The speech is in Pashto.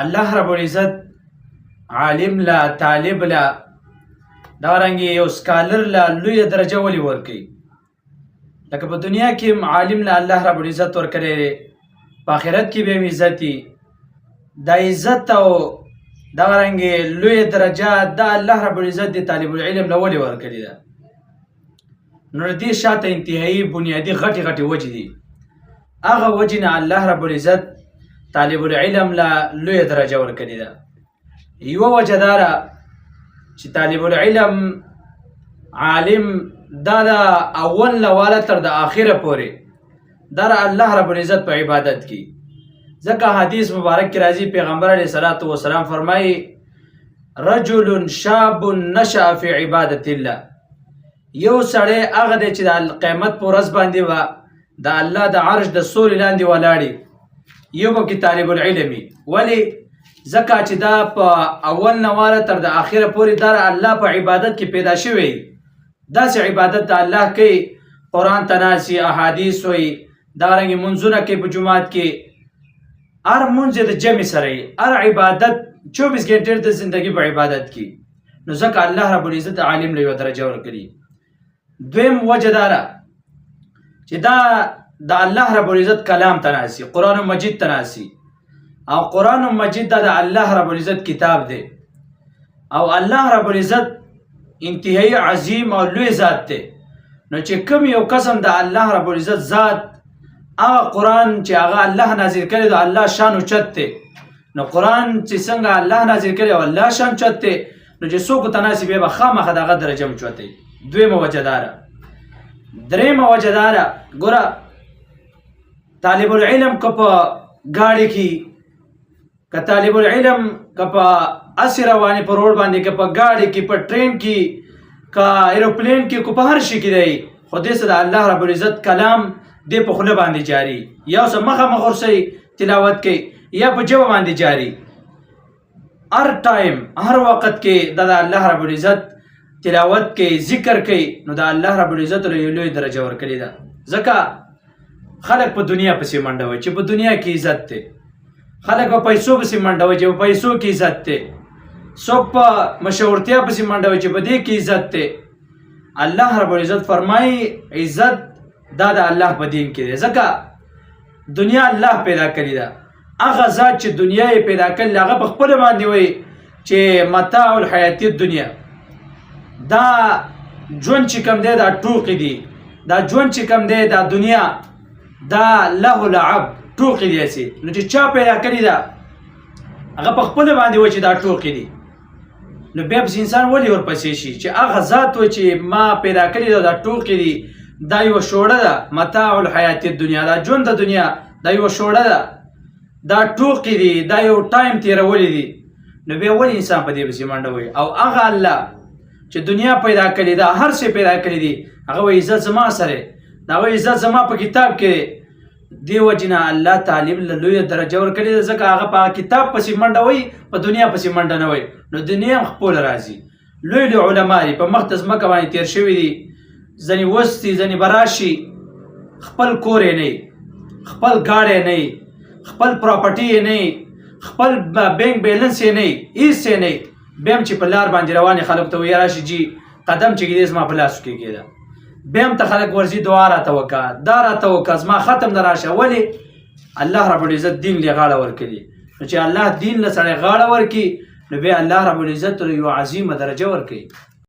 الله رب العزت عالم لا طالب لا دارنګي یو سکالر لا لوی درجه ولي ورکي لکه په دنیا کې عالم لا الله رب العزت ورکړي په آخرت کې به عزتي د عزت او دارنګي لوی درجه د الله رب العزت د طالب العلم لا ولي ورکړي دا نو دې شاته انتهایی بنیادی غټي وجې دي هغه وجې نه الله رب العزت طالب العلم لا لوی درجه ورکړي دا یو وجه داره چې طالب العلم عالم دا اول لواله تر د اخره پورې در الله رب العزت په عبادت کې ځکه حدیث مبارک کې راځي پیغمبر علیه الصلاۃ والسلام فرمایي رجل شاب نشأ فی عبادت الله یو سړی هغه دی چې د قیامت په ورځ باندې و د الله د عرش د سوري لاندې ولاړي یو به کې طالب العلمي ولی ځکه چې دا په اول نواله تر د اخره پورې در الله په عبادت کې پیدا شوی داسې عبادت د الله کوي قرآن تناسي احادیث وي دارنګې منځونه کوي په جومات کې هر منځ د جمع سره هر عبادت 24 ګنټې د زندگی په عبادت کې نو ځکه الله رب العزت عالم له یو درجه ورکړي دویم وجه داره چې دا د الله رب العزت کلام تناسي قرآن مجید تناسي او قرآن مجید دا الله رب العزت کتاب دی او الله رب العزت انتهایی عظیم او لوی ذات دی نو چې کوم یو قسم د الله رب العزت ذات هغه قرآن چې هغه الله نازل کړی د الله شان اوچت دی نو قرآن چې څنګه الله نازل کړی او الله شان اوچت دی نو چې څوک تناسب به خامخا دغه درجه اوچت دی دویمه وجه داره دریمه وجه داره ګوره طالب العلم که په ګاډي کې که طالب العلم که په اسې روانې په روډ باندې که په ګاډي کې په ټرین کې که ایروپلین کې که په هر شي کې دی خو دې څه د الله رب العزت کلام دې په خوله باندې جاري یا څه مخامخ ورسئ تلاوت کوي یا په ژبه باندې جاري هر ټایم هر وخت کې د الله رب العزت تلاوت کوي ذکر کوي نو د الله رب العزت یو لوی درجه ورکړې ده ځکه خلک په دنیا پسې منډه وي چې په دنیا کې عزت دی خلک په پیسو پسې منډه وي چې په پیسو کې عزت دی څوک په مشهورتیا پسې منډه وي چې په دې کې عزت دی الله رب العزت فرمایي عزت دا د الله په دین کې دی ځکه دنیا الله پیدا کړې ده هغه ذات چې دنیا یې پیدا کړې هغه په خپل باندې وایي چې متاع الحیات الدنیا دا ژوند چې کوم دی دا ټوکې دي دا ژوند چې کوم دی دا دنیا دا له لعب ټوکې دي هسې نو چې چا پیدا کړي ده هغه په خپله باندې وایي چې دا ټوکې دي نو بیا پسې انسان ولې ورپسې شي چې هغه ذات وایي چې ما پیدا کړي ده دا ټوکې دي دا یوه شوړه ده متاع الحیات الدنیا دا ژوند د دنیا دا یوه شوړه ده دا ټوکې دي دا یو ټایم تېرولی دي نو بیا ولې انسان په دې پسې منډه وایي او هغه الله چې دنیا پیدا کړې ده هر څه پیدا کړي دي هغه وایي عزت زما سره دا وایي عزت زما په کتاب کې دی وجه نه الله طالب له لویه درجه ورکړې ده ځکه هغه په کتاب پسې منډه وایي په دنیا پسې منډه نه وایي نو دنیا هم خپله راځي لوی لوی علما دي په مخ د ځمکه باندې تېر شوي دي ځینې وستي ځینې به راشي خپل کور یې نه خپل ګاډی نه خپل پراپرټي یې نه خپل بینک بیلنس یې نه هېڅ یې نه بیا هم چې په لار باندې روانې خلکو ته وایي راشي جي قدم چې ږدي زما په لاسو کې کېده بیا هم ته خلک ورځي دعا راته وکړه دا راته وکړه زما ختم نه راشه ولې الله رب العزت دین له غاړه ورکړي نو چې الله دین له سړی غاړه ورکړي نو بیا الله رب العزت یو عظیمه درجه ورکړي